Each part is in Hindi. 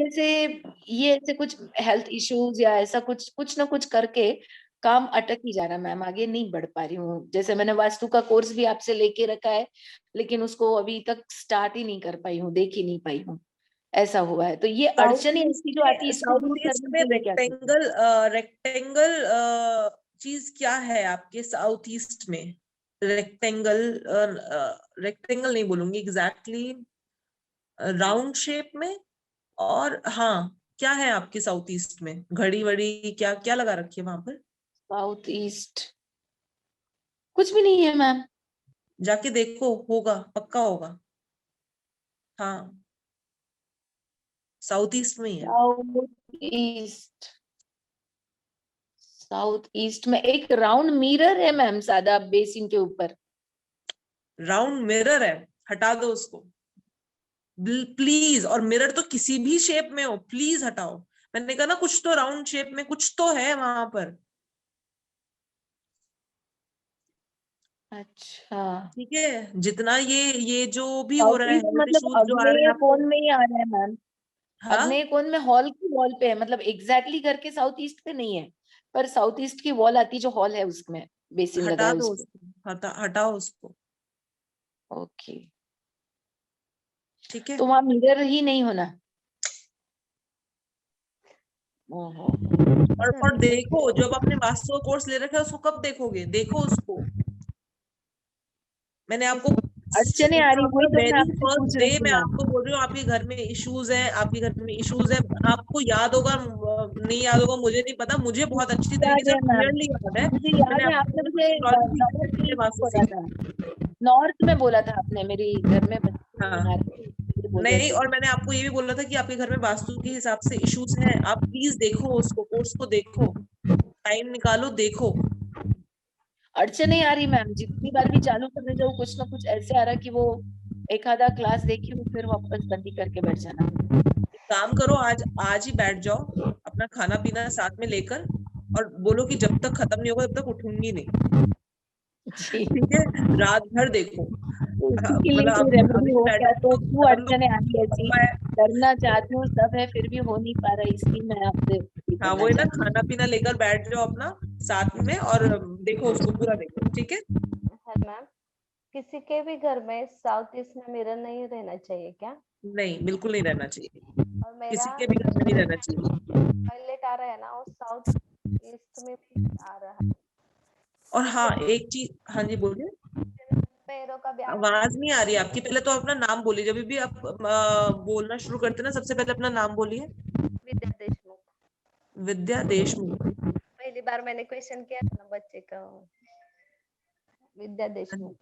जैसे ये ऐसे कुछ हेल्थ इश्यूज या ऐसा कुछ कुछ ना कुछ करके काम अटक ही जा रहा मैम, आगे नहीं बढ़ पा रही हूँ। जैसे मैंने वास्तु का कोर्स भी आपसे लेके रखा है, लेकिन उसको अभी तक स्टार्ट ही नहीं कर पाई हूँ, देख ही नहीं पाई हूँ, ऐसा हुआ है। तो ये अड़चन ऐसी जो आती है, इसको दूर साउथ ईस्ट करने में के लिए क्या करते हैं? रेक्टेंगल चीज क्या है आपके साउथ ईस्ट में? रेक्टेंगल, रेक्टेंगल नहीं बोलूंगी एग्जैक्टली, राउंड शेप में। और हाँ, क्या है आपके साउथ ईस्ट में? घड़ी वड़ी क्या क्या लगा रखी है वहां पर? साउथ ईस्ट कुछ भी नहीं है मैम। जाके देखो, होगा, पक्का होगा। हाँ, साउथ ईस्ट में ही है। साउथ ईस्ट, साउथ ईस्ट में एक राउंड मिरर है मैम, सादा बेसिन के ऊपर। राउंड मिरर है? हटा दो उसको प्लीज। और मिरर तो किसी भी शेप में हो, प्लीज हटाओ। मैंने कहा ना, कुछ तो राउंड शेप में कुछ तो है वहां पर। अच्छा, ठीक है, जितना ये जो भी हो साउथ रहा है, ईस्ट हेल्थ मतलब इश्यूज जो आ रहे हैं अग्नेय आपको। कोण में ही आ रहा है मैम। हाँ, अग्नेय कोण में हॉल की वॉल पे है, मतलब एग्जैक्टली करके साउथ ईस्ट पे नहीं है, पर साउथ ईस्ट की वॉल आती जो हॉल है उसमें बेसिन लगा हटा है दो उसपे। उसको, हटाओ उसको। ओके, ठीक है। तो वहां मिरर ही नहीं होना? ओहो, और देखो, जब आपने वास्तु का कोर्स ले रखा है उसको कब देखोगे? देखो उसको। मैंने आपको अड़चने आ रही, वही तो मैं वेरी आपसे फर्स्ट पूछ डे रही थी मैं मैम। आपको बोल रही हूँ, आपके घर में इश्यूज है, आपके घर में इश्यूज है। आपको याद होगा, नहीं याद होगा मुझे नहीं पता, मुझे बहुत अच्छी तरीके याद से है मैम, क्लियरली याद है। मुझे मैंने याद है, आपने आपको मुझे एस्ट्रोलॉजी नॉर्थ सीखी है, ईस्ट वास्तु बोला सीखी था, नॉर्थ में बोला था आपने, मेरी घर में बच्चे है। हाँ, बीमार थे, इसलिए बोल रहे नहीं, थे। और मैंने आपको ये भी बोला था कि आपके घर में वास्तु के हिसाब से इश्यूज हैं। आप प्लीज देखो उसको, कोर्स को देखो, टाइम निकालो, देखो। अड़चन नहीं आ रही मैम, जितनी बार भी चालू करने जाऊँ कुछ ना कुछ ऐसे आ रहा कि वो एक आधा क्लास देखी हूँ फिर वापस बंद ही करके बैठ जाना। एक काम करो, आज आज ही बैठ जाओ, अपना खाना पीना साथ में लेकर, और बोलो कि जब तक खत्म नहीं होगा तब तक उठूंगी नहीं। जी, ठीक है, रात भर देखो। तो उसी के लिए मतलब कोई अभी रेमेडी से हो बैठ क्या? जाओ तो तो क्यों खत्म तो अड़चने आ रही है हो ऐसी? पाए। करना चाहती हूँ सब है, फिर भी हो नहीं पा रहा है, इसलिए मैं आपसे ये हाँ, करना वो है ना, चाहती हूँ। खाना पीना लेकर बैठ जाओ अपना साथ में, और देखो उसको पूरा, देखो। ठीक है। है मैम, किसी के भी घर में साउथ ईस्ट में मिरर नहीं रहना चाहिए क्या? नहीं, बिल्कुल नहीं रहना चाहिए, और मेरा किसी के भी घर में नहीं रहना चाहिए। टॉयलेट आ रहा है ना, वो साउथ ईस्ट में भी आ रहा है। और हाँ, इसलिए एक चीज, हाँ जी बोलिए। पैरों का भी आवाज नहीं आ रही आपकी, पहले तो अपना नाम बोलिए। जब भी आप बोलना शुरू करते हैं ना, सबसे पहले अपना नाम बोलिए। विद्या देशमुख। विद्या देशमुख। पहली बार मैंने क्वेश्चन किया था ना बच्चे का, विद्या देशमुख।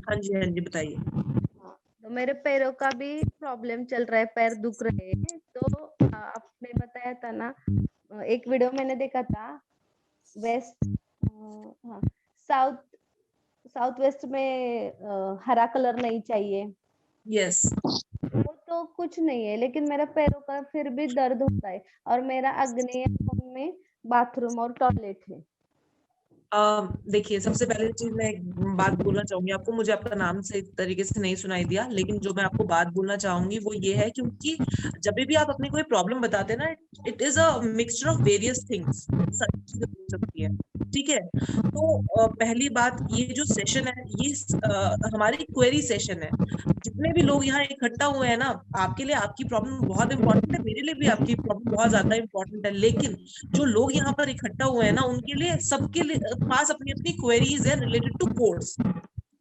हाँ जी, हाँ जी, बताइए। हाँ, तो मेरे पैरों का भी प्रॉब्लम चल रहा है, पैर दुख रहे हैं। तो आपने बताया था ना, एक वीडियो मैंने देखा था, वेस्ट, हाँ, साउथ साउथ वेस्ट में हरा कलर नहीं चाहिए। यस। वो तो कुछ नहीं है, लेकिन मेरा पैरों का फिर भी दर्द होता है। और मेरा आग्नेय कोण में बाथरूम और टॉयलेट है। देखिए, सबसे पहले चीज मैं एक बात बोलना चाहूंगी आपको। मुझे आपका नाम सही तरीके से नहीं सुनाई दिया, लेकिन जो मैं आपको बात बोलना चाहूंगी वो ये है, क्योंकि जब भी आप अपनी कोई प्रॉब्लम बताते हैं ना, it is a mixture of various things, सारी चीजें हो सकती है। ठीक है, तो पहली बात, ये जो सेशन है ये हमारी क्वेरी सेशन है। जितने भी लोग यहाँ इकट्ठा हुए हैं ना, आपके लिए आपकी प्रॉब्लम बहुत इंपॉर्टेंट है, मेरे लिए भी आपकी प्रॉब्लम बहुत ज्यादा इंपॉर्टेंट है। लेकिन जो लोग यहाँ पर इकट्ठा हुए हैं ना, उनके लिए, सबके लिए पास अपनी अपनी क्वेरीज है रिलेटेड टू कोर्स।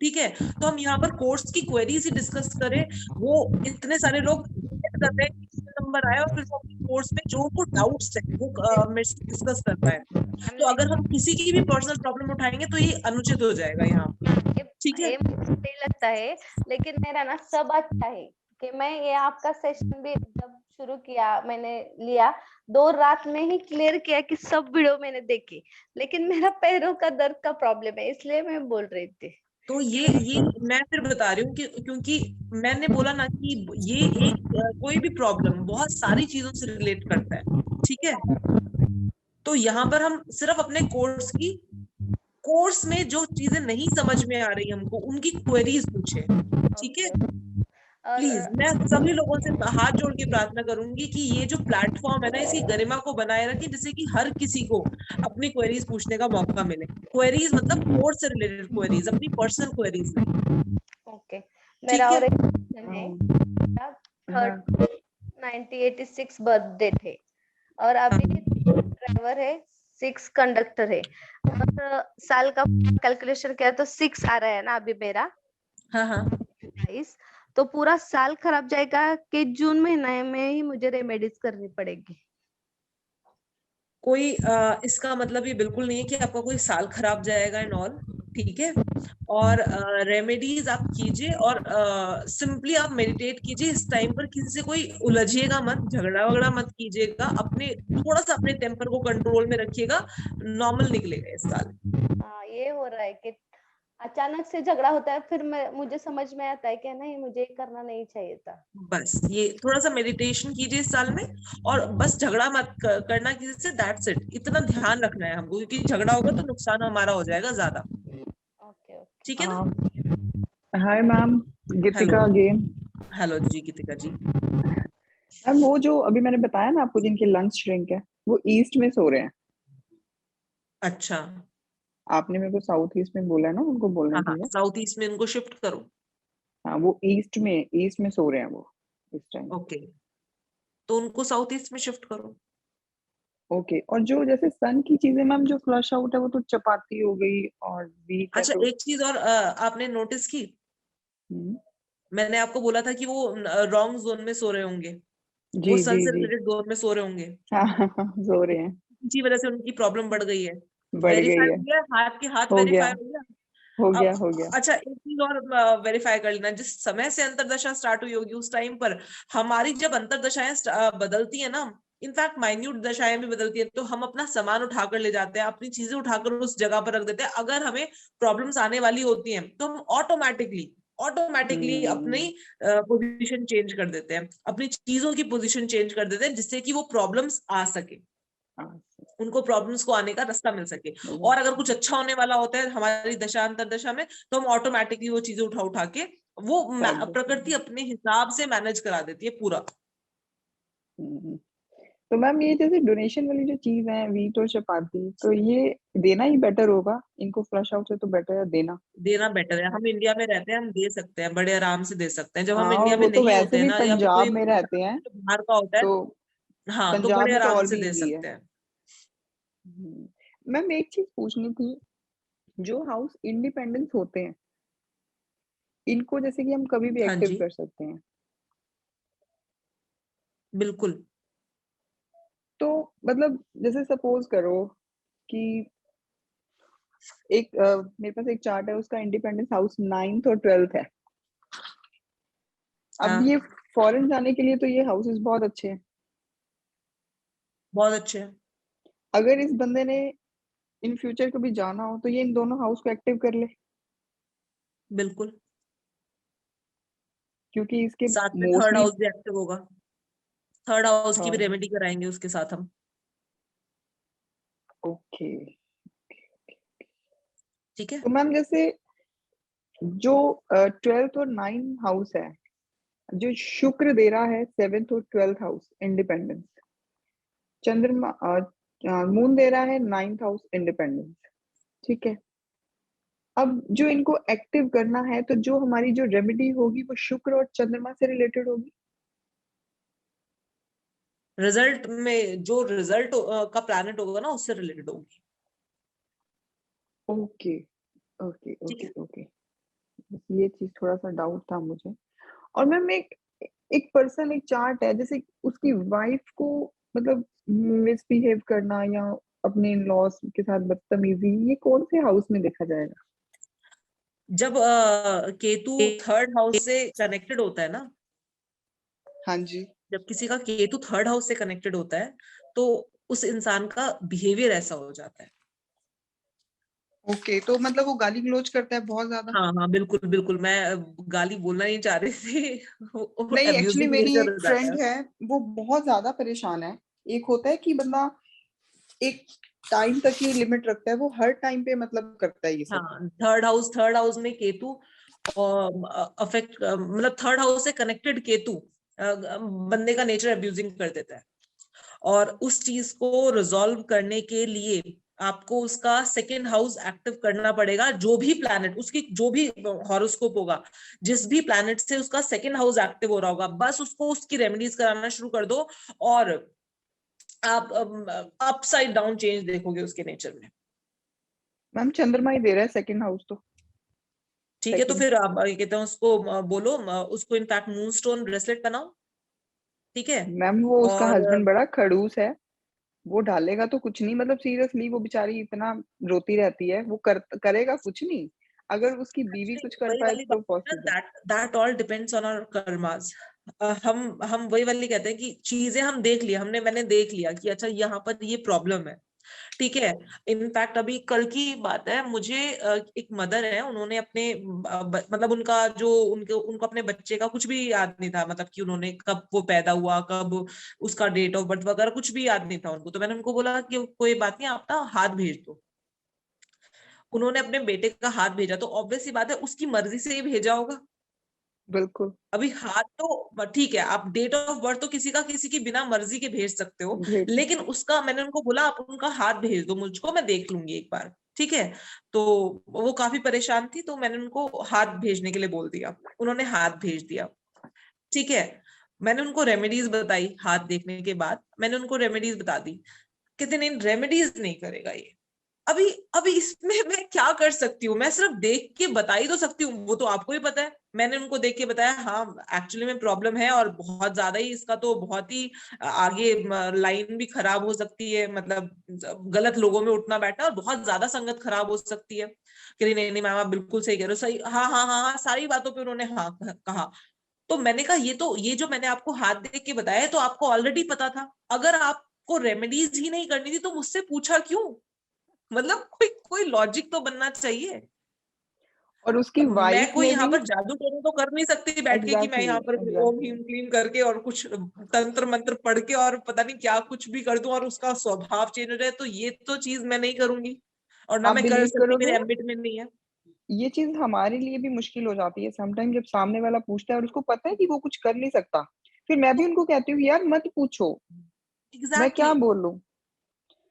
ठीक है, तो हम यहाँ पर कोर्स की क्वेरीज ही डिस्कस करें। वो इतने सारे लोग वेट कर रहे हैं कि नंबर आए, और फिर वो अपनी कोर्स में जो उनको डाउट्स है वो मेरे से डिस्कस कर पाए। तो अगर हम किसी की भी पर्सनल प्रॉब्लम उठाएंगे तो ये अनुचित हो जाएगा यहाँ पर। ठीक है। ये मुझे नहीं लगता है, लेकिन मेरा ना सब अच्छा है कि मैं ये आपका सेशन भी जब शुरू किया मैंने लिया, 2 रात में ही क्लियर किया कि सब वीडियो मैंने देखी। लेकिन मेरा पैरों का दर्द का प्रॉब्लम है, इसलिए मैं बोल रही थी। तो ये मैं फिर बता रही हूँ कि क्योंकि मैंने बोला ना कि ये एक कोई भी प्रॉब्लम बहुत सारी चीजों से रिलेट करता है। ठीक है, तो यहाँ पर हम सिर्फ अपने कोर्स में जो चीजें नहीं समझ में आ रही हमको, उनकी क्वेरीज पूछे। ठीक है। ओके, और प्लीज मैं सभी लोगों से हाथ जोड़ के प्रार्थना करूंगी कि ये जो प्लेटफॉर्म है ना, इसकी गरिमा को बनाए रखें, जिससे कि हर किसी को अपनी क्वेरीज पूछने का मौका मिले। क्वेरीज मतलब कोर्स से रिलेटेड क्वेरीज, अपनी पर्सनल क्वेरीज नहीं। ओके, ठीक मेरा और है। एक क्वेश्चन है। हाँ 1986 बर्थडे थे और हाँ अभी ड्राइवर है, 6 कंडक्टर है, और साल का कैलकुलेशन किया तो 6 आ रहा है ना अभी मेरा हाँ हाँ 22, तो पूरा साल खराब जाएगा कि जून महीने में ही मुझे रेमेडीज करनी पड़ेगी? कोई इसका मतलब ये बिल्कुल नहीं है कि आपका कोई साल खराब जाएगा एंड ऑल। ठीक है। और रेमेडीज आप कीजिए, और सिंपली आप मेडिटेट कीजिए। इस टाइम पर किसी से कोई उलझिएगा मत, झगड़ा वगड़ा मत कीजिएगा, अपने थोड़ा सा अपने टेम्पर को कंट्रोल में रखिएगा। नॉर्मल निकलेगा इस साल। हाँ, ये हो रहा है कि अचानक से झगड़ा होता है, फिर मुझे समझ में आता है कि नहीं, मुझे ये करना नहीं चाहिए था। बस ये थोड़ा सा मेडिटेशन कीजिए इस साल में, और बस झगड़ा मत करना किसी से, दैट्स इट। इतना ध्यान रखना है हमको, क्योंकि झगड़ा होगा तो नुकसान हमारा हो जाएगा ज्यादा। Okay okay. ठीक है ना। हाय मैम, गीतिका हेलो। अगेन। हेलो जी गीतिका जी। मैम वो जो अभी मैंने बताया ना आपको, जिनके लंग्स श्रिंक है, वो ईस्ट में सो रहे हैं। अच्छा। आपने मेरे को साउथ ईस्ट में बोला है ना, उनको बोलना हाँ हाँ, चाहिए। साउथ ईस्ट में इनको शिफ्ट करो। हाँ, वो ईस्ट में सो रहे हैं वो इस टाइम। ओके, तो उनको साउथ ईस्ट में शिफ्ट करो। ओके, और जो जैसे सन की चीजें मैम जो फ्लश आउट है, वो तो चपाती हो गई और वीट है अच्छा, तो। एक चीज और आपने नोटिस की, हम्म, मैंने आपको बोला था कि वो रॉन्ग जोन में सो रहे होंगे, वो जी सन जी से जी। रिलेटेड जोन में सो रहे होंगे। हाँ हाँ हाँ, सो रहे हैं। इसी वजह से उनकी प्रॉब्लम बढ़ गई है। बढ़ गई वेरीफाई है। हो गया, हाथ के हाथ हो गया वेरीफाई हो गया। हो अब गया हो गया। अच्छा, एक चीज और वेरीफाई कर लेना, जिस समय से अंतरदशा स्टार्ट हुई होगी उस टाइम पर हमारी जब अंतरदशाएं बदलती है ना, इनफैक्ट माइन्यूट दशाएं भी बदलती है, तो हम अपना सामान उठाकर ले जाते हैं, अपनी चीजें उठाकर उस जगह पर रख देते हैं। अगर हमें प्रॉब्लम्स आने वाली होती हैं तो हम ऑटोमेटिकली ऑटोमेटिकली अपनी हम्म। पोजीशन चेंज कर देते हैं, अपनी चीजों की पोजीशन चेंज कर देते हैं, जिससे कि वो प्रॉब्लम्स आ सके, हाँ, उनको प्रॉब्लम्स को आने का रास्ता मिल सके। और अगर कुछ अच्छा होने वाला होता है हमारी दशा अंतरदशा में, तो हम ऑटोमेटिकली वो चीजें उठा उठा के वो कर देते प्रकृति हैं। अपने हिसाब से मैनेज करा देती है पूरा। हम्म। तो मैम ये जैसे डोनेशन वाली जो चीज है, वीट और चपाती, तो ये देना ही बेटर होगा इनको, फ्लश आउट से तो बेटर है देना। देना बेटर है। हम इंडिया में रहते हैं, हम दे सकते हैं, बड़े आराम से दे सकते हैं। जब हम हाँ, और इंडिया में वो तो नहीं वैसे होते हैं भी ना, या फिर पंजाब कोई में रहते हैं, बाहर का होता है, तो हाँ, तो पंजाब बड़े में तो आराम और से भी दे इजी है। सकते हैं। मैम एक चीज पूछनी थी, जो हाउस इंडिपेंडेंस होते हैं, इनको जैसे कि हम कभी भी हाँ एक्टिव जी, कर सकते हैं, बिल्कुल। तो मतलब जैसे सपोज करो कि एक मेरे पास एक चार्ट है, उसका इंडिपेंडेंस हाउस 9th और 12th है। अब हाँ, ये फॉरेन जाने के लिए तो ये हाउसेस बहुत अच्छे हैं। बहुत अच्छे हैं। अगर इस बंदे ने इन फ्यूचर कभी जाना हो, तो ये इन दोनों हाउस को एक्टिव कर ले, बिल्कुल। क्योंकि इसके साथ में थर्ड मोस्टली। हाउस भी एक्टिव होगा, थर्ड हाउस की भी थर्ड। रेमेडी कराएंगे उसके साथ हम। ओके। ठीक है। तो मैम जैसे जो 12th और 9th हाउस है, जो शुक्र दे रहा है 7th और 12th हाउस इंडिपेंडेंस, चंद्रमा मून दे रहा है 9th हाउस इंडिपेंडेंस। ठीक है। अब जो इनको एक्टिव करना है, तो जो हमारी जो रेमेडी होगी वो शुक्र और चंद्रमा से रिलेटेड होगी। रिजल्ट में जो रिजल्ट का प्लैनेट होगा ना, उससे रिलेटेड होगी। ओके ओके ठीक ओके है। ओके। ये चीज थोड़ा सा डाउट था मुझे। और मैम एक एक पर्सन, एक चार्ट है, जैसे उसकी वाइफ को मतलब मिसबिहेव करना या अपने इन लॉज के साथ बदतमीजी, ये कौन से हाउस में देखा जाएगा? जब केतु थर्ड हाउस से कनेक्टेड होता है ना, हाँ जी। जब किसी का केतु थर्ड हाउस से कनेक्टेड होता है, तो उस इंसान का बिहेवियर ऐसा हो जाता है। ओके, तो मतलब वो गाली गलौज करता है बहुत ज्यादा? हाँ हाँ, बिल्कुल बिल्कुल, मैं गाली बोलना नहीं चाह रही थी। नहीं, एक्चुअली एब्यूजिंग मेरी नेचर एक हो जाता फ्रेंड है। है, वो बहुत ज्यादा परेशान है। एक होता है कि बंदा एक टाइम तक ही लिमिट रखता है, वो हर टाइम पे मतलब करता है ये सब। हाँ, थर्ड हाउस में केतु अफेक्ट, मतलब थर्ड हाउस से कनेक्टेड केतु बंदे का नेचर अब्यूजिंग कर देता है। और उस चीज को रिजॉल्व करने के लिए आपको उसका सेकेंड हाउस एक्टिव करना पड़ेगा। जो भी प्लैनेट उसकी, जो भी हॉरोस्कोप होगा, जिस भी प्लैनेट से उसका सेकेंड हाउस एक्टिव हो रहा होगा, बस उसको उसकी रेमेडीज कराना शुरू कर दो और आप अपसाइड डाउन चेंज देखोगे उसके नेचर में। मैम चंद्रमा ही दे रहा है सेकंड हाउस तो। ठीक है, तो Second. फिर आप ये कहते हैं उसको बोलो, उसको इनफैक्ट मून स्टोन ब्रेसलेट बनाओ, ठीक है। मैम वो उसका और हस्बैंड बड़ा खड़ूस है, वो डालेगा तो कुछ नहीं, मतलब सीरियसली वो बेचारी इतना रोती रहती है, वो करेगा कुछ नहीं। अगर उसकी बीवी कुछ कर वही पाए वाली तो बात है, possible. That all depends on our karmas. हम वही वाली कहते हैं कि चीजें हम देख लिया, मैंने देख लिया कि अच्छा यहाँ पर ये प्रॉब्लम है, ठीक है। इनफैक्ट अभी कल की बात है, मुझे एक मदर है, उन्होंने अपने मतलब उनका जो उनको अपने बच्चे का कुछ भी याद नहीं था, मतलब कि उन्होंने कब वो पैदा हुआ, कब उसका डेट ऑफ बर्थ वगैरह कुछ भी याद नहीं था उनको। तो मैंने उनको बोला कि कोई बात नहीं, आप ना हाथ भेज दो। उन्होंने अपने बेटे का हाथ भेजा, तो ऑब्वियस सी बात है उसकी मर्जी से ही भेजा होगा। बिल्कुल। अभी हाथ तो ठीक है, आप डेट ऑफ बर्थ तो किसी की बिना मर्जी के भेज सकते हो, भेज लेकिन सकते उसका, मैंने उनको बोला आप उनका हाथ भेज दो मुझको, मैं देख लूंगी एक बार, ठीक है। तो वो काफी परेशान थी, तो मैंने उनको हाथ भेजने के लिए बोल दिया, उन्होंने हाथ भेज दिया, ठीक है। मैंने उनको रेमेडीज बताई, हाथ देखने के बाद मैंने उनको रेमेडीज बता दी। कहते नहीं, रेमेडीज नहीं करेगा ये। अभी अभी इसमें मैं क्या कर सकती हूँ? मैं सिर्फ देख के बता ही तो सकती हूँ, वो तो आपको ही पता है। मैंने उनको देख के बताया, हाँ एक्चुअली में प्रॉब्लम है और बहुत ज्यादा ही, इसका तो बहुत ही आगे लाइन भी खराब हो सकती है, मतलब गलत लोगों में उठना बैठना, और बहुत ज्यादा संगत खराब हो सकती है। कि नहीं नहीं मैम आप बिल्कुल सही कह रहे हो, सही, हाँ हाँ हाँ हाँ, सारी बातों पे उन्होंने हाँ कहा। तो मैंने कहा ये जो मैंने आपको हाथ देख के बताया है, तो आपको ऑलरेडी पता था। अगर आपको रेमेडीज ही नहीं करनी थी तो मुझसे पूछा क्यों? मतलब कोई कोई लॉजिक तो बनना चाहिए। और उसकी अब मैं वाइफ कोई ने यहाँ भी। पर जादू टोना तो कर नहीं सकती बैठ के कि मैं एग्जैक्टली यहाँ पर ओम एग्जैक्टली। ह्रीम क्लीम करके और कुछ तंत्र मंत्र पढ़ के और पता नहीं क्या कुछ भी कर दूं और उसका स्वभाव चेंज हो जाए, तो ये तो चीज मैं नहीं करूंगी, और ना आप मैं कर बिलीव सकती, करोगे, मेरे एम्बिट में नहीं है। ये चीज हमारे लिए भी मुश्किल हो जाती है समटाइम, जब सामने वाला पूछता है और उसको पता है कि वो कुछ कर नहीं सकता, फिर मैं भी उनको कहती हूँ यार मत पूछो, मैं क्या एग्जैक्टली, बोलूं।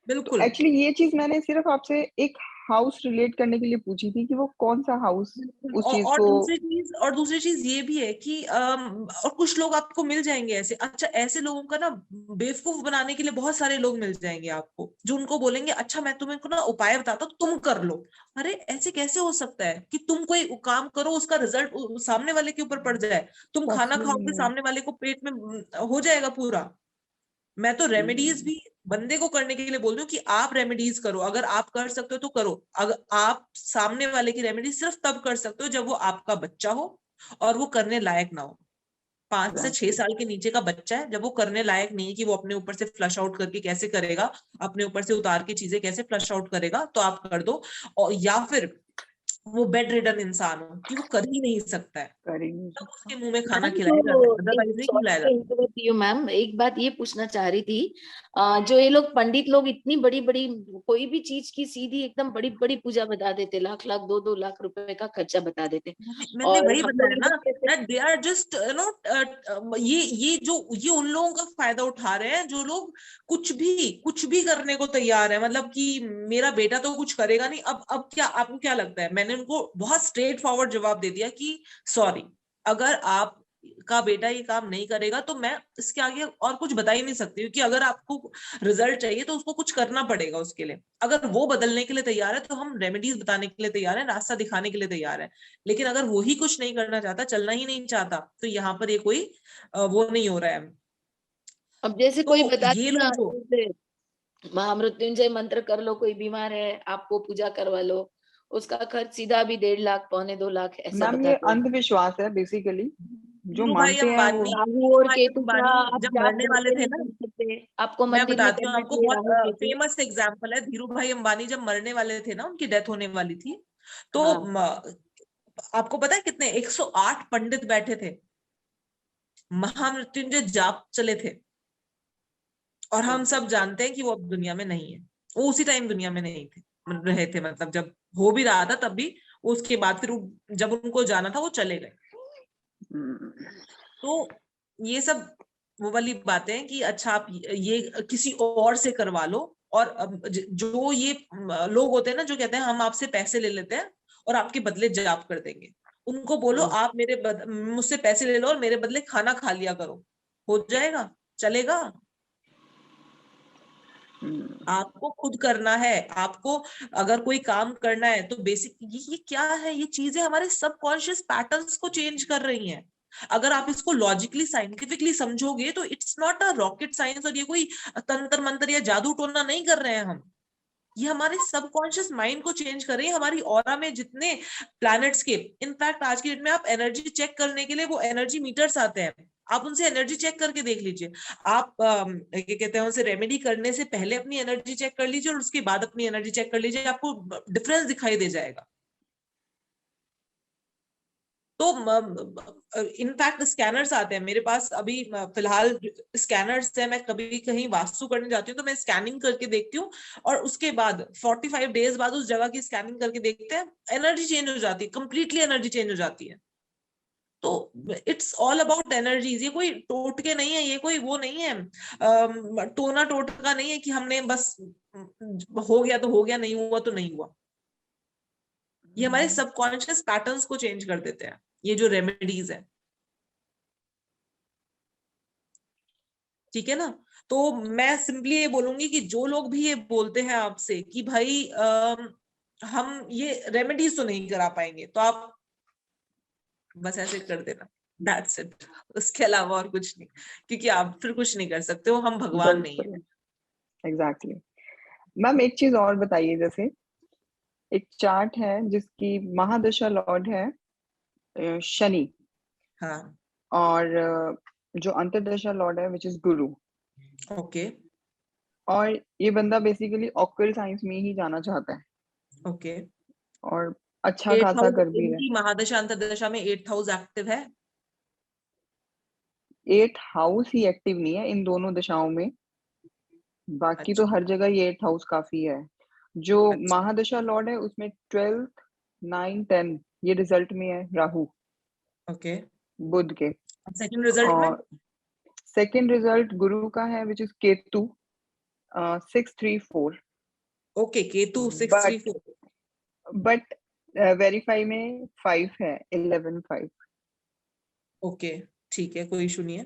तो बिल्कुल। एक्चुअली ये चीज मैंने सिर्फ आपसे एक हाउस रिलेट करने के लिए पूछी थी कि वो कौन सा हाउस बिल्कुल। उस चीज और को। दूसरी चीज ये भी है कि और कुछ लोग आपको मिल जाएंगे ऐसे, अच्छा ऐसे लोगों का ना बेवकूफ बनाने के लिए बहुत सारे लोग मिल जाएंगे आपको, जो उनको बोलेंगे अच्छा मैं तुम्हें को ना उपाय बताता हूँ तुम कर लो। अरे ऐसे कैसे हो सकता है कि तुम कोई काम करो उसका रिजल्ट सामने वाले के ऊपर पड़ जाए? तुम खाना पॉसिबल नहीं खाओगे है। सामने वाले को पेट में हो जाएगा पूरा। मैं तो रेमेडीज भी बंदे को करने के लिए बोल रही हूँ कि आप रेमेडीज करो, अगर आप कर सकते हो तो करो। अगर आप सामने वाले की रेमेडीज सिर्फ तब कर सकते हो जब वो आपका बच्चा हो और वो करने लायक ना हो। 5 से 6 एग्जैक्टली। साल के नीचे का बच्चा है, जब वो करने लायक नहीं है कि वो अपने ऊपर से फ्लश आउट करके कैसे करेगा, अपने ऊपर से उतार के चीजें कैसे फ्लश आउट करेगा, तो आप कर दो। और या फिर वो बेड रिडन इंसान हो कि वो कर ही नहीं सकता है, कर ही नहीं तब सकता। उसके मुंह में खाना मैम खिलाया जाता है, तो एक अदरवाइज नहीं सॉरी खिलाया टू जाता। इंटरप्ट यू मैम, एक बात ये पूछना चाह रही थी, जो ये लोग पंडित लोग इतनी बड़ी बड़ी कोई भी चीज की सीधी एकदम बड़ी बड़ी पूजा बता देते, लाख लाख 2-2 लाख रुपए का खर्चा बता देते, मैंने और वही हम लोग बताया ना, इधर कैसे। दैट दे आर जस्ट ये उन लोगों का फायदा उठा रहे हैं जो लोग कुछ भी करने को तैयार है, मतलब कि मेरा बेटा तो कुछ करेगा नहीं। अब क्या आपको क्या लगता है? मैंने उनको बहुत स्ट्रेट फॉरवर्ड जवाब दे दिया कि सॉरी, अगर आप का बेटा ये काम नहीं करेगा तो मैं इसके आगे और कुछ बता ही नहीं सकती, क्योंकि अगर आपको रिजल्ट चाहिए तो उसको कुछ करना पड़ेगा उसके लिए। अगर वो बदलने के लिए तैयार है तो हम रेमेडीज बताने के लिए तैयार है, रास्ता दिखाने के लिए तैयार है। लेकिन अगर वो ही कुछ नहीं करना चाहता, चलना ही नहीं चाहता, तो यहाँ पर ये कोई वो नहीं हो रहा है। अब जैसे तो कोई बता ये दिया, लोग जो जैसे महामृत्युंजय मंत्र कर लो, कोई बीमार है आपको पूजा करवा लो, उसका खर्च सीधा भी 1.5 लाख 1.25 लाख ऐसा मैम ये बताते हैं। अंधविश्वास है बेसिकली, जो धीरू भाई मानते हैं वो। अंबानी राहु और केतु का आप जब जाप मरने घर वाले पे थे नहीं ना, कर सकते, आपको मैं मंदिर में बताती हूँ करना आपको, चाहिए बहुत राहु केतु। फेमस एग्जाम्पल है। धीरू भाई अंबानी जब मरने वाले थे ना, उनकी डेथ होने वाली थी, तो हाँ आपको पता है कितने 108 पंडित बैठे थे, महामृत्युंजय जाप चले थे। और हम सब जानते हैं कि वो अब दुनिया में नहीं है। वो उसी टाइम दुनिया में नहीं थे, रहे थे, मतलब जब हो भी रहा था तब भी उसके बाद फिर जब उनको जाना था वो चले गए। तो ये सब वो वाली बातें हैं कि अच्छा आप ये किसी और से करवा लो। और जो ये लोग होते हैं ना जो कहते हैं हम आपसे पैसे ले लेते हैं और आपके बदले जाप कर देंगे, उनको बोलो आप मुझसे पैसे ले लो और मेरे बदले खाना खा लिया करो, हो जाएगा, चलेगा? आपको खुद करना है। आपको अगर कोई काम करना है तो बेसिक ये क्या है, ये चीजें हमारे सबकॉन्शियस पैटर्न्स को चेंज कर रही हैं। अगर आप इसको लॉजिकली साइंटिफिकली समझोगे तो it's not a rocket science, और ये कोई तंत्र मंत्र या जादू टोना नहीं कर रहे हैं हम। ये हमारे सबकॉन्शियस माइंड को चेंज कर रही है। हमारी ऑरा में जितने प्लैनेट्स के, इनफैक्ट आज की डेट में आप एनर्जी चेक करने के लिए वो एनर्जी मीटर्स आते हैं, आप उनसे एनर्जी चेक करके देख लीजिए। आप क्या कहते हैं उनसे रेमेडी करने से पहले अपनी एनर्जी चेक कर लीजिए और उसके बाद अपनी एनर्जी चेक कर लीजिए, आपको डिफरेंस दिखाई दे जाएगा। तो इनफैक्ट स्कैनर्स आते हैं मेरे पास अभी फिलहाल, स्कैनर्स है। मैं कभी कहीं वास्तु करने जाती हूँ तो मैं स्कैनिंग करके देखती हूँ और उसके बाद 45 डेज बाद उस जगह की स्कैनिंग करके देखते हैं, एनर्जी चेंज हो जाती है, कंप्लीटली एनर्जी चेंज हो जाती है। तो इट्स ऑल अबाउट एनर्जीज। ये कोई टोटके नहीं है, ये कोई वो नहीं है, टोना टोटका नहीं है कि हमने बस हो गया तो हो गया, नहीं हुआ तो नहीं हुआ। ये हमारे सबकॉन्शियस पैटर्न्स को चेंज कर देते हैं, ये जो रेमेडीज है। ठीक है ना? तो मैं सिंपली ये बोलूंगी कि जो लोग भी ये बोलते हैं आपसे कि भाई हम ये रेमेडीज तो नहीं करा पाएंगे, तो आप बस ऐसे कर देना, दैट्स इट। उसके अलावा और कुछ नहीं, क्योंकि आप फिर कुछ नहीं कर सकते हो, हम भगवान नहीं है। एग्जैक्टली। मैम एक चीज और बताइए, जैसे एक चार्ट है जिसकी महादशा लॉर्ड है शनि, हाँ और जो अंतर्दशा लॉर्ड है विच इज गुरु। ओके और ये बंदा बेसिकली ऑक्कल्ट साइंस में ही जाना चाहता है ओके। और अच्छा 8th खासा हाउस कर भी रहा इनकी महादशा अंतर्दशा में 8th हाउस एक्टिव है। है। 8 हाउस ही एक्टिव नहीं है इन दोनों दिशाओं में, बाकी तो अच्छा हर जगह ये 8 हाउस काफी है। जो अच्छा महादशा लॉर्ड है उसमें 12th 9 10 ये रिजल्ट में है राहु ओके। बुध के। सेकंड रिजल्ट में? और सेकंड रिजल्ट गुरु का है which is Ketu 634। Okay, Ketu but 634। But verify में 5 है, 11 5। ओके ठीक है, कोई इशू नहीं है।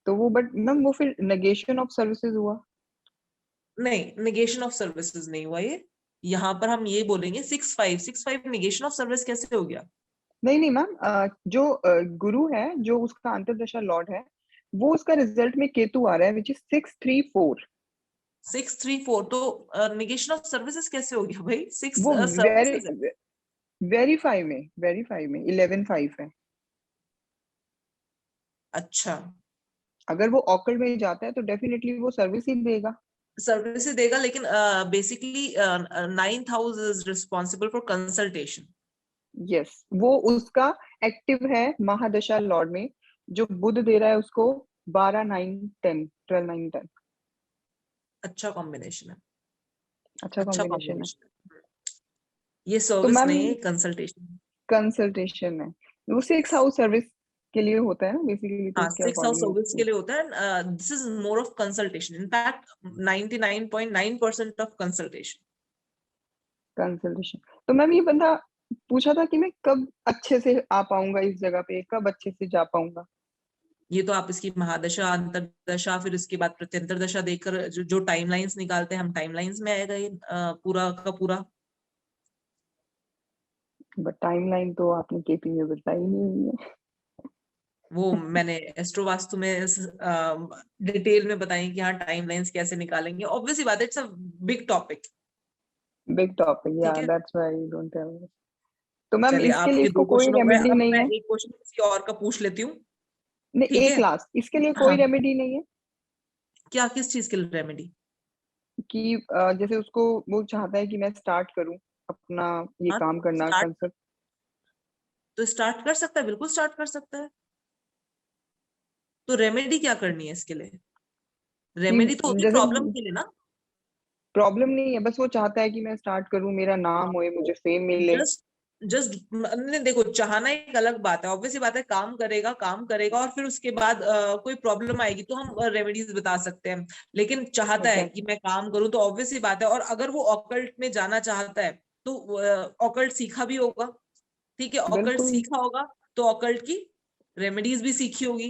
तो वो बट मैम वो फिर नेगेशन ऑफ सर्विसेज हुआ। नहीं, निगेशन ऑफ सर्विसेज नहीं हुआ ये। यहाँ पर हम ये बोलेंगे 6-5 निगेशन ऑफ सर्विस कैसे हो गया? नहीं मैम, जो गुरु है जो उसका अंतर्दशा लॉर्ड है वो उसका रिजल्ट में केतु आ रहा है विच इज 634। 634 तो निगेशन ऑफ सर्विसेज कैसे हो गया भाई? 6 वो सर्विसेज है। वेरीफाई में 11 5 है। अच्छा, अगर वो ऑकल्ट में जाता है तो डेफिनेटली वो सर्विस ही देगा। सर्विसेज देगा, लेकिन basically 9th house is responsible for consultation. Yes, वो उसका एक्टिव है महादशा लॉर्ड में, जो बुध दे रहा है उसको 12 9 10 12 9 10। अच्छा कॉम्बिनेशन है, अच्छा अच्छा कॉम्बिनेशन है। कॉम्बिनेशन है। ये तो सर्विस मैम नहीं है, कंसल्टेशन। कंसल्टेशन है, वो 6 हाउस सर्विस के लिए होता है ना बेसिकली, तो हाँ, उसके 6 हाउस अकॉर्डिंग सर्विस के लिए होता है। This is more of consultation, in fact 99.9% of consultation. Consultation. तो मैम ये बंदा पूछा था कि मैं कब अच्छे से आ पाऊंगा इस जगह पे, कब अच्छे से जा पाऊंगा। ये तो आप इसकी महादशा अंतरदशा फिर इसके बाद प्रत्यंतर दशा देखकर जो टाइमलाइंस निकालते हैं, हम टाइमलाइंस में आएगा ये पूरा का पूरा। बट टाइमलाइन तो आपने केपी में बताई नहीं हुई है। वो मैंने एस्ट्रो वास्तु में डिटेल में बताई कि हाँ टाइमलाइंस कैसे निकालेंगे। ऑब्वियसली बात है, it's a big topic. Big topic, या ठीक है, that's why I don't tell. तो मैम चलिए इसके लिए आपके इसको 2 कोई क्वेश्चन हो गए। रेमेडी अब नहीं मैं है? एक क्वेश्चन किसी और का पूछ लेती हूँ। नहीं, ठीक एक है, लास्ट, इसके लिए कोई हाँ, रेमेडी नहीं है क्या किस चीज के लिए रेमेडी? कि जैसे उसको वो चाहता है कि मैं स्टार्ट करूं अपना ये हाँ, काम करना स्टार्ट कंसल्ट। तो स्टार्ट कर सकता है, बिल्कुल स्टार्ट कर सकता है। तो रेमेडी क्या करनी है इसके लिए? कि रेमेडी तो होती है जैसे प्रॉब्लम के लिए ना। प्रॉब्लम नहीं है, बस वो चाहता है कि मैं स्टार्ट करूं, मेरा नाम होए, मुझे फेम मिले। जस्ट देखो, चाहना एक अलग बात है, ऑब्वियसली बात है, काम करेगा और फिर उसके बाद कोई प्रॉब्लम आएगी तो हम रेमेडीज बता सकते हैं, लेकिन चाहता है कि मैं काम करूं तो ऑब्वियसली बात है। और अगर वो ऑकल्ट में जाना चाहता है तो ऑकल्ट सीखा भी होगा, ठीक है, ऑकल्ट बिल्कुल। सीखा होगा तो ऑकल्ट की रेमेडीज भी सीखी होगी,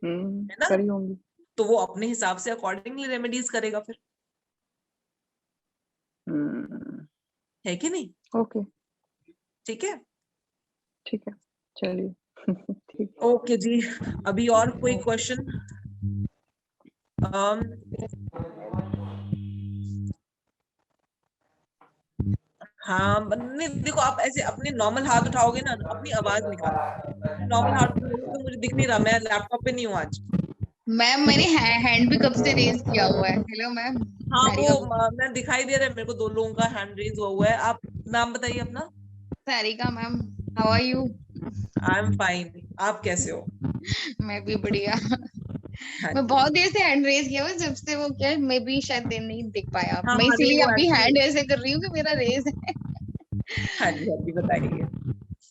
है ना, करी होंगी। तो वो अपने हिसाब से अकॉर्डिंगली रेमेडीज करेगा फिर, है कि नहीं? ओके, ठीक है, ठीक है, चलिए। ठीक। ओके जी। अभी और कोई क्वेश्चन? हाँ, नहीं देखो, आप ऐसे अपने नॉर्मल हाथ उठाओगे ना, अपनी आवाज निकालो, नॉर्मल हाथ तो मुझे दिख नहीं रहा, मैं लैपटॉप पे नहीं हूँ आज। मैम मैंने हैंड भी कब से रेज किया हुआ है। Hello ma'am. हाँ, वो मैं दिखाई दे रहा है मेरे को, 2 लोगों का हैंड रेज हुआ है। आप नाम बताइए अपना। Sarika ma'am, how are you? I am fine, आप कैसे हो? मैं भी बढ़िया। हाँ मैं जी, बहुत देर से हैंड रेज किया हुआ, जब से वो क्या है, मैं भी शायद दिन नहीं दिख पाया, हाँ मैं हाँ, नहीं इसीलिए वो अभी हैंड एक्चुअली, ऐसे कर रही हूँ कि मेरा रेज है। हाँ जी बताइए।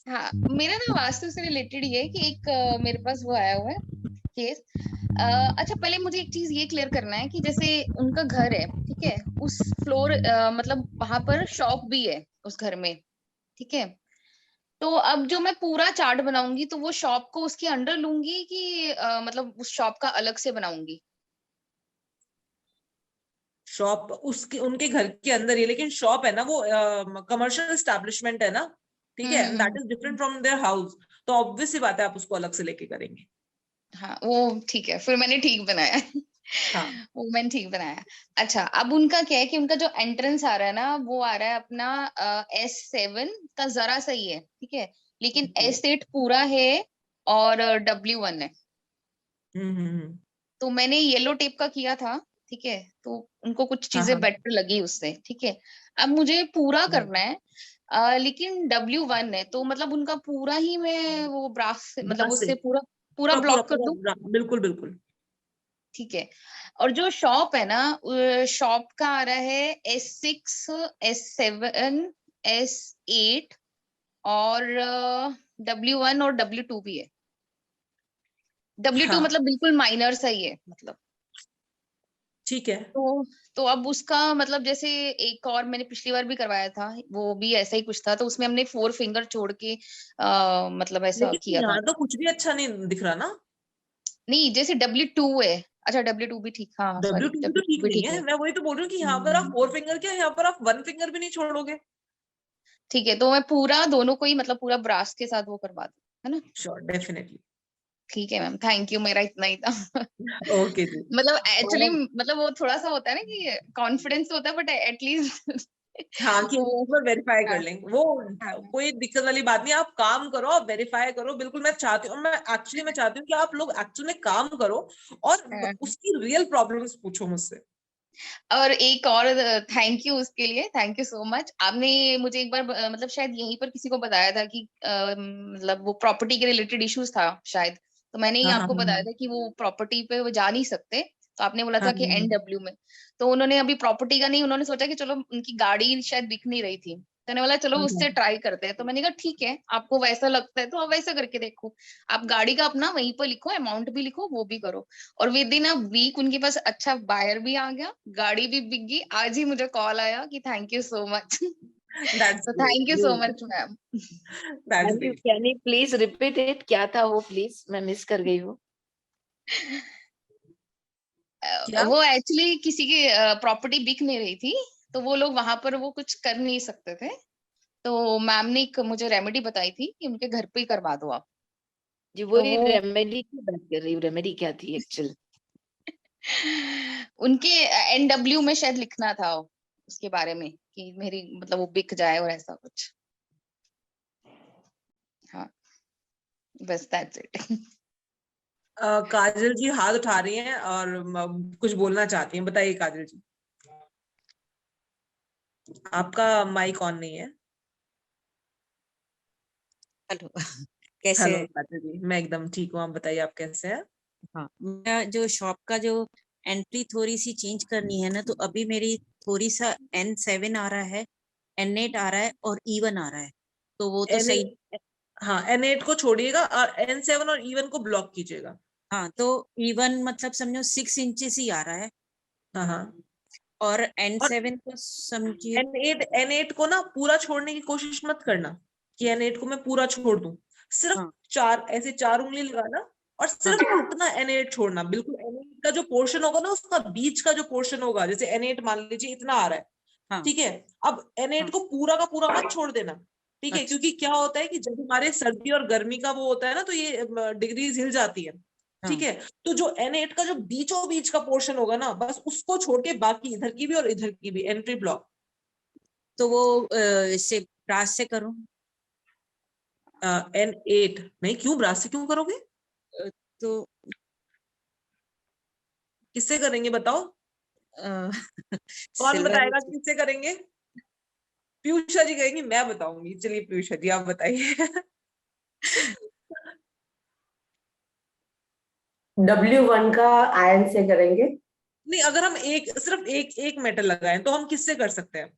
हाँ, मेरा ना वास्तु से रिलेटेड ये है कि एक मेरे पास वो आया हुआ है केस। अच्छा, पहले मुझे एक चीज ये क्लियर करना है कि जैसे उनका घर है, ठीक है, उस फ्लोर मतलब वहां पर शॉप भी है उस घर में, ठीक है। तो अब जो मैं पूरा चार्ट बनाऊंगी तो वो शॉप को उसके अंडर लूंगी कि मतलब उस शॉप का अलग से बनाऊंगी? शॉप उसके उनके घर के अंदर ही है, लेकिन शॉप है ना वो कमर्शियल एस्टैब्लिशमेंट है ना, ठीक है, that is different from their house, तो ऑब्वियस सी बात है आप उसको अलग से लेके करेंगे। हाँ, वो ठीक है, फिर मैंने ठीक बनाया। हाँ वो मैंने ठीक बनाया। अच्छा, अब उनका क्या है कि उनका जो एंट्रेंस आ रहा है ना, वो आ रहा है अपना S7 का जरा सही है, ठीक है, लेकिन S8 पूरा है और W1 है। हम्म। तो मैंने येलो टेप का किया था, ठीक है, तो उनको कुछ हाँ चीजें हाँ, बेटर लगी उससे, ठीक है। अब मुझे पूरा करना है, लेकिन W1 है, तो मतलब उनका पूरा ही मैं वो ब्रास मतलब बस से उससे पूरा पूरा पूरा पूरा ब्लॉक कर दूं? बिल्कुल बिल्कुल। ठीक है। और जो शॉप है ना, शॉप का आ रहा है S6, S7, S8 और W1 और W2 भी है। W2 हाँ मतलब बिल्कुल माइनर सा ही है मतलब। ठीक है, तो अब उसका मतलब जैसे एक और मैंने पिछली बार भी करवाया था, वो भी ऐसा ही कुछ था, तो उसमें हमने 4 फिंगर छोड़ के मतलब ऐसा लेकिन किया था। यहाँ तो कुछ भी अच्छा नहीं दिख रहा ना। नहीं, जैसे W2 है। अच्छा, W2 भी ठीक, हाँ डब्ल्यू सॉरी, टू भी तो W2 ठीक भी नहीं ठीक है, है। मैं वही तो बोल रही हूँ कि यहाँ पर आप 4 फिंगर क्या, यहाँ पर आप 1 फिंगर भी नहीं छोड़ोगे। ठीक है, तो मैं पूरा दोनों को ही मतलब पूरा ब्रास के साथ वो करवा दूँ, है ना? Sure, definitely. ठीक है मैम, थैंक यू, मेरा इतना ही था। ओके जी। मतलब एक्चुअली और मतलब वो थोड़ा सा होता है ना कि कॉन्फिडेंस होता है, बट एटलीस्ट हाँ, कि वो। एक बार वेरीफाई कर हाँ लेंगे वो, हाँ कोई दिक्कत वाली बात नहीं, आप काम करो, आप वेरीफाई करो, बिल्कुल मैं चाहती हूँ, मैं चाहती हूँ कि आप लोग एक्चुअली में काम करो और हाँ। उसकी रियल प्रॉब्लम्स पूछो मुझसे। और एक और थैंक यू उसके लिए, थैंक यू सो मच। आपने मुझे एक बार मतलब शायद यहीं पर किसी को बताया था कि मतलब वो प्रॉपर्टी के रिलेटेड इश्यूज था शायद, तो मैंने ही हाँ हाँ आपको बताया था कि वो प्रॉपर्टी पे वो जा नहीं सकते, तो आपने बोला हाँ था कि NW में। तो उन्होंने अभी प्रॉपर्टी का नहीं, उन्होंने सोचा कि चलो उनकी गाड़ी शायद दिख नहीं रही थी, तो मैंने बोला चलो हाँ हाँ उससे ट्राई करते हैं, तो मैंने कहा ठीक है, आपको वैसा लगता है तो आप वैसा करके देखो। आप गाड़ी का अपना वहीं पर लिखो, अमाउंट भी लिखो, वो भी करो। और विद इन अ वीक उनके पास अच्छा बायर भी आ गया, गाड़ी भी बिक गई। आज ही मुझे कॉल आया कि thank you so much. That's तो thank you so great, much ma'am. That's great. Can you please repeat it, क्या था वो, प्लीज मैं मिस कर गई हूँ। क्या? वो एक्चुअली किसी की प्रॉपर्टी बिक नहीं रही थी, तो वो लोग वहां पर वो कुछ कर नहीं सकते थे, तो मैम ने एक मुझे रेमेडी बताई थी कि उनके घर पे ही करवा दो आप। जी, तो वही वो रेमेडी की बात कर रही हूँ, रेमेडी क्या थी एक्चुअल? उनके NW में शायद लिखना था उसके बारे में कि मेरी मतलब वो बिक जाए और ऐसा कुछ। हाँ, बस दैट्स इट। काजल जी हाथ उठा रही हैं और कुछ बोलना चाहती हैं, बताइए काजल जी, आपका माइक ऑन नहीं है। हेलो। कैसे हेलो हैं? काजल जी, मैं एकदम ठीक हूँ, आप बताइए आप कैसे हैं? हाँ, मैं जो शॉप का जो एंट्री थोड़ी सी चेंज करनी है ना, तो अभी मेरी थोड़ी सा N7 आ रहा है, N8 आ रहा है और E1 आ रहा है। तो वो तो सही। हाँ, N8 को छोड़िएगा और N7 और E1 को ब्लॉक कीजिएगा। हाँ, तो E1 मतलब समझो 6 इंचेस ही आ रहा है, हाँ हाँ, और N7 को समझिए। N8 को ना पूरा छोड़ने की कोशिश मत करना कि N8 को मैं पूरा छोड़ दूं। सिर्फ हाँ, 4 उंगली लगाना और हाँ, सिर्फ उतना N8 छोड़ना। बिल्कुल N8 का जो पोर्शन होगा ना, उसका बीच का जो पोर्शन होगा, जैसे N8 मान लीजिए इतना आ रहा है, हाँ, ठीक है। अब N8 हाँ, को पूरा का पूरा मत छोड़ देना, ठीक है, अच्छा, क्योंकि क्या होता है कि जब हमारे सर्दी और गर्मी का वो होता है ना, तो ये डिग्रीज हिल जाती है, ठीक हाँ, है। तो जो N8 का जो बीचों बीच का पोर्शन होगा ना, बस उसको छोड़ के बाकी इधर की भी और इधर की भी एंट्री ब्लॉक। तो वो इससे ब्रास से करूं? N8 नहीं, क्यों ब्रास से क्यों करोगे? तो किससे करेंगे बताओ? कौन सिल्वर बताएगा किससे करेंगे? पीयूषा जी कहेंगी, मैं बताऊंगी। चलिए पीयूषा जी आप बताइए। W1 का आयन से करेंगे। नहीं, अगर हम सिर्फ एक मेटल लगाएं तो हम किससे कर सकते हैं?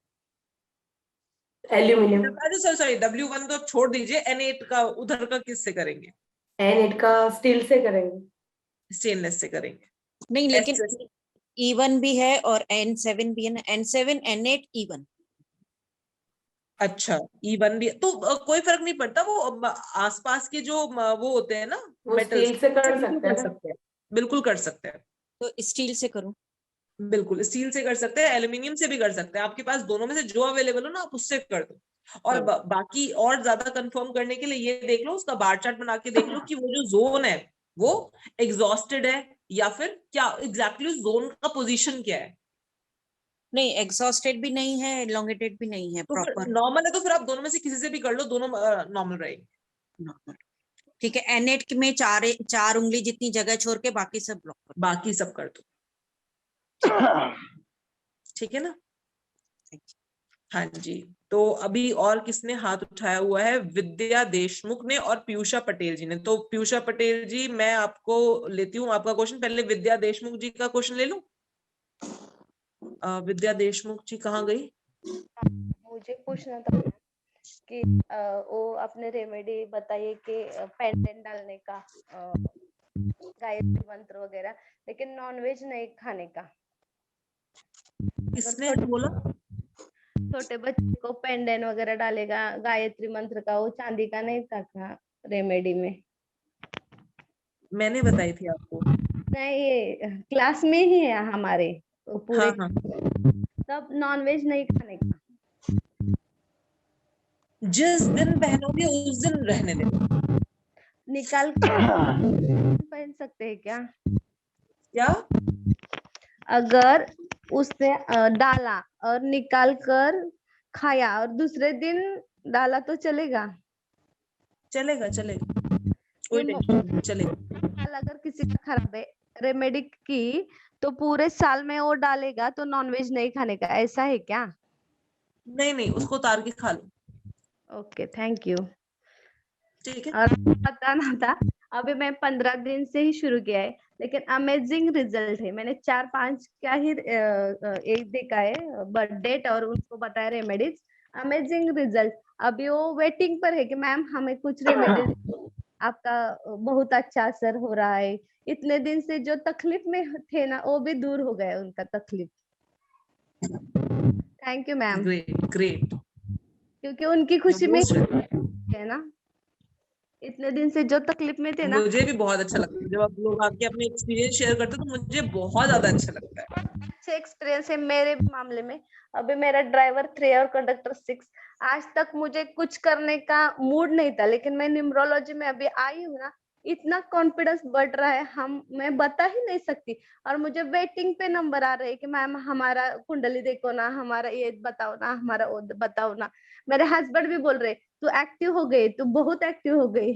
एल्यूमिनियम। सॉरी, W1 तो छोड़ दीजिए, N8 का उधर का किससे करेंगे? N8 का स्टील से करेंगे। स्टेनलेस से करेंगे। नहीं, लेकिन SS E1 भी है और N7 भी है ना, N7 N8 E1। अच्छा, E1 भी तो कोई फर्क नहीं पड़ता। वो आसपास के जो वो होते हैं ना वो मेटल्स, स्टील से कर बिल्कुल सकते कर हैं ना। सकते हैं, बिल्कुल कर सकते हैं। तो स्टील से करूं? बिल्कुल स्टील से कर सकते हैं, एल्यूमिनियम से भी कर सकते हैं। आपके पास दोनों में से जो अवेलेबल हो ना, आप उससे कर दो। और हाँ, बाकी और ज्यादा कंफर्म करने के लिए ये देख लो, उसका बार चार्ट बना के देख लो कि वो जो जोन है वो एग्जॉस्टेड है या फिर क्या एग्जैक्टली उस जोन का पोजीशन क्या है। नहीं, एग्जॉस्टेड भी नहीं है, एलोंगेटेड भी नहीं है, तो फिर प्रॉपर नॉर्मल है, तो फिर आप दोनों में से किसी से भी कर लो, दोनों नॉर्मल रहेंगे। नॉर्मल। ठीक है, N8 में 4 उंगली जितनी जगह छोड़ के बाकी सब ब्लॉक कर। बाकी सब कर दो, ठीक है ना। हाँ जी, तो अभी और किसने हाथ उठाया हुआ है? विद्या देशमुख ने और पीयूषा पटेल जी ने। तो पीयूषा पटेल जी, मैं आपको लेती हूँ आपका क्वेश्चन। पहले विद्या देशमुख जी का क्वेश्चन ले लूं। विद्या देशमुख जी कहाँ गई? मुझे पूछना था कि वो आपने रेमेडी बताइए कि पेंडेंट डालने का, गायत्री मंत्र वगैरह, लेकिन नॉनवेज नहीं खाने का। किसने बोला? छोटे बच्चे को पेंडेंट वगैरह डालेगा गायत्री मंत्र का, वो चांदी का नहीं था रेमेडी में? मैंने बताई थी आपको। नहीं, ये क्लास में ही है हमारे, तो पूरे हाँ, सब नॉनवेज नहीं खाने का। जिस दिन पहनोगे उस दिन रहने दे। निकाल पहन सकते हैं क्या? क्या? अगर उसने डाला और निकाल कर खाया और दूसरे दिन डाला तो चलेगा? चलेगा चलेगा, कोई टेंशन नहीं, चलेगा। साल अगर किसी का खराब है रेमेडी की, तो पूरे साल में वो डालेगा तो नॉनवेज नहीं खाने का, ऐसा है क्या? नहीं नहीं, उसको उतार के खा लो। Okay, thank you. ठीक है। और बताना था, अभी मैं 15 दिन से ही शुरू किया है, लेकिन अमेजिंग रिजल्ट है। मैंने 4-5 क्या ही एक देखा है बर्थ डेट और उनको बताया रेमेडीज, अमेजिंग रिजल्ट। अभी वो वेटिंग पर है कि मैम हमें कुछ रेमेडीज, आपका बहुत अच्छा असर हो रहा है। इतने दिन से जो तकलीफ में थे ना, वो भी दूर हो गया उनका तकलीफ। Thank you ma'am, great great, क्योंकि उनकी खुशी में है ना, इतने दिन से जो तकलीफ में थे ना। मुझे भी बहुत अच्छा लगता है जब आप लोग आके अपने एक्सपीरियंस शेयर करते हो, तो मुझे बहुत ज्यादा अच्छा लगता है। अच्छे एक्सपीरियंस है मेरे मामले में। अभी मेरा ड्राइवर 3 और कंडक्टर 6। आज तक मुझे कुछ करने का मूड नहीं था, लेकिन मैं न्यूमरोलॉजी में अभी आई हूँ ना, इतना कॉन्फिडेंस बढ़ रहा है, मैं बता ही नहीं सकती। और मुझे वेटिंग पे नंबर आ रहे हैं कि मैम हमारा कुंडली देखो ना, हमारा ये बताओ ना, हमारा वो बताओ ना। मेरे हस्बैंड भी बोल रहे तू एक्टिव हो गई, तू बहुत एक्टिव हो गई।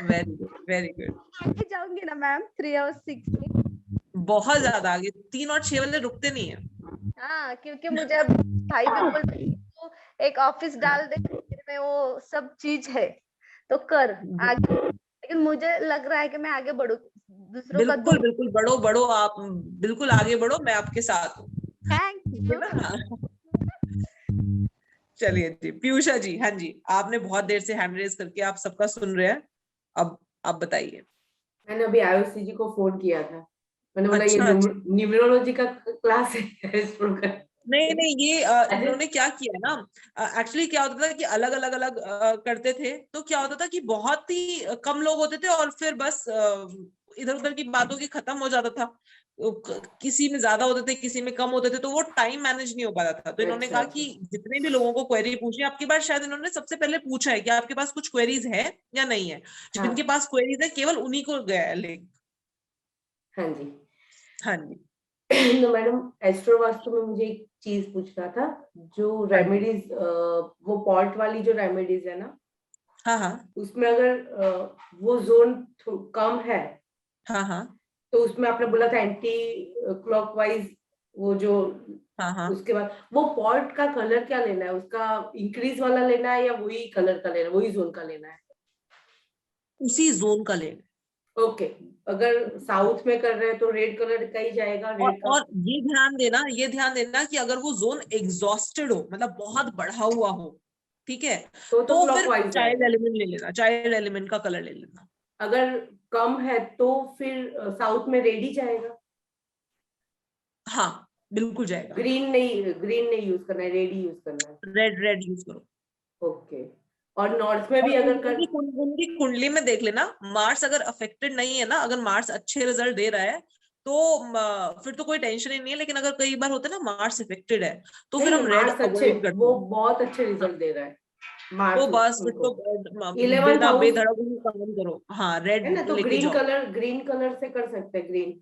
Very good very good. आगे जाऊंगी ना मैम 3 और 6 में। बहुत ज्यादा आगे, 3 और 6 वाले रुकते नहीं है। हाँ, क्योंकि मुझे अब भाई भी बोल रहे हैं, तो एक ऑफिस डाल दे, में वो सब चीज है तो कर आगे। लेकिन मुझे लग रहा है कि मैं आगे बढ़ू, दूसरों का बिल्कुल बिल्कुल, बढ़ो बढ़ो, आप बिल्कुल आगे बढ़ो, मैं आपके साथ हूँ। थैंक ठीक है यू। ना? चलिए जी, पीयूषा जी, हाँ जी, आपने बहुत देर से हैंड रेज करके आप सबका सुन रहे हैं, अब आप बताइए। मैंने अभी आयुषी जी को फोन किया था, मैंने बोला ये अच्छा अच्छा। न्यूमरोलॉजी का क्लास है एस्ट्रो का। नहीं नहीं, ये इन्होंने क्या किया ना, एक्चुअली क्या होता था कि अलग अलग अलग करते थे, तो क्या होता था कि बहुत ही कम लोग होते थे और फिर बस इधर उधर की बातों की खत्म हो जाता था। किसी में ज्यादा होते थे, किसी में कम होते थे, तो वो टाइम मैनेज नहीं हो पाता था। तो इन्होंने अच्छा, कहा अच्छा। कि जितने भी लोगों को क्वेरी पूछी, आपकी बात शायद इन्होंने सबसे पहले पूछा है कि आपके पास कुछ क्वेरीज है या नहीं है। हाँ जिनके पास क्वेरीज है केवल उन्हीं को गया है लिंक। हाँ जी। हाँ जी तो मैडम एस्ट्रो वास्तु में मुझे एक चीज पूछना था, जो हाँ जी। रेमेडीज, वो पॉट वाली जो रेमेडीज है ना, हाँ हाँ उसमें अगर वो जोन कम है, हाँ हाँ तो उसमें आपने बोला था एंटी क्लॉकवाइज, वो जो हाँ हाँ, उसके बाद वो पॉट का कलर क्या लेना है, उसका इंक्रीज वाला लेना है या वही कलर का लेना है, वही जोन का लेना है? उसी जोन का लेना। ओके। अगर साउथ में कर रहे हैं तो रेड कलर का ही जाएगा, रेड का। और ये ध्यान देना कि अगर वो जोन एग्जॉस्टेड हो, मतलब बहुत बढ़ा हुआ हो, ठीक है, तो तो फिर क्लॉकवाइज चाइल्ड जाएगा। एलिमेंट ले लेना, चाइल्ड एलिमेंट का कलर ले लेना। अगर कम है तो फिर साउथ में रेड ही जाएगा। हाँ बिल्कुल जाएगा। ग्रीन नहीं यूज करना है, रेड ही यूज करना है। रेड रेड यूज करो। ओके। और नॉर्थ में और भी अगर कर, उनकी कुंडली में देख लेना, मार्स अगर अफेक्टेड नहीं है ना, अगर मार्स अच्छे रिजल्ट दे रहा है तो फिर तो कोई टेंशन ही नहीं है। लेकिन अगर कई बार होता है ना मार्स अफेक्टेड है, तो नहीं फिर नहीं, हम रेड मार्स अच्छे, अवॉइड करते वो हैं। बहुत अच्छे हाँ, रिजल्ट दे रहा है तो मार्स बस फिर उनको। तो 11th हाउस बेधड़क ही काम करो, हाँ है रेड ना, तो लेके जाओ। ग्रीन कलर से कर सकते हैं, ग्रीन।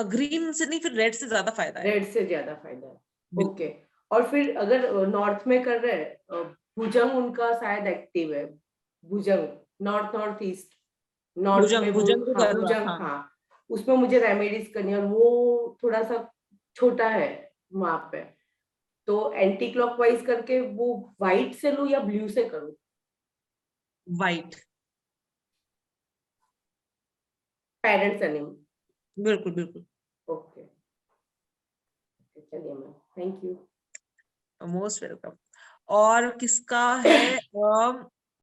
ग्रीन से नहीं, फिर रेड से ज्यादा फायदा है। रेड से ज्यादा फायदा है। बिल्कुल। ओके। और फिर अगर नॉर्थ में कर रहे हैं, भुजंग उनका शायद एक्टिव है, भुजंग, नॉर्थ ईस्ट, नॉर्थ में भुजंग को हाँ कर लो आप, भुजंग, हाँ। हाँ। उसमें मुझे रेमेडीज करनी है और वो थोड़ा सा छोटा है वहां पे, तो एंटी क्लॉकवाइज करके वो व्हाइट से लूं या ब्लू से करूं? वाइट। पेरेंट्स एनिम। बिल्कुल बिल्कुल। ओके, चलिए ma'am, thank you. Most welcome. और किसका है?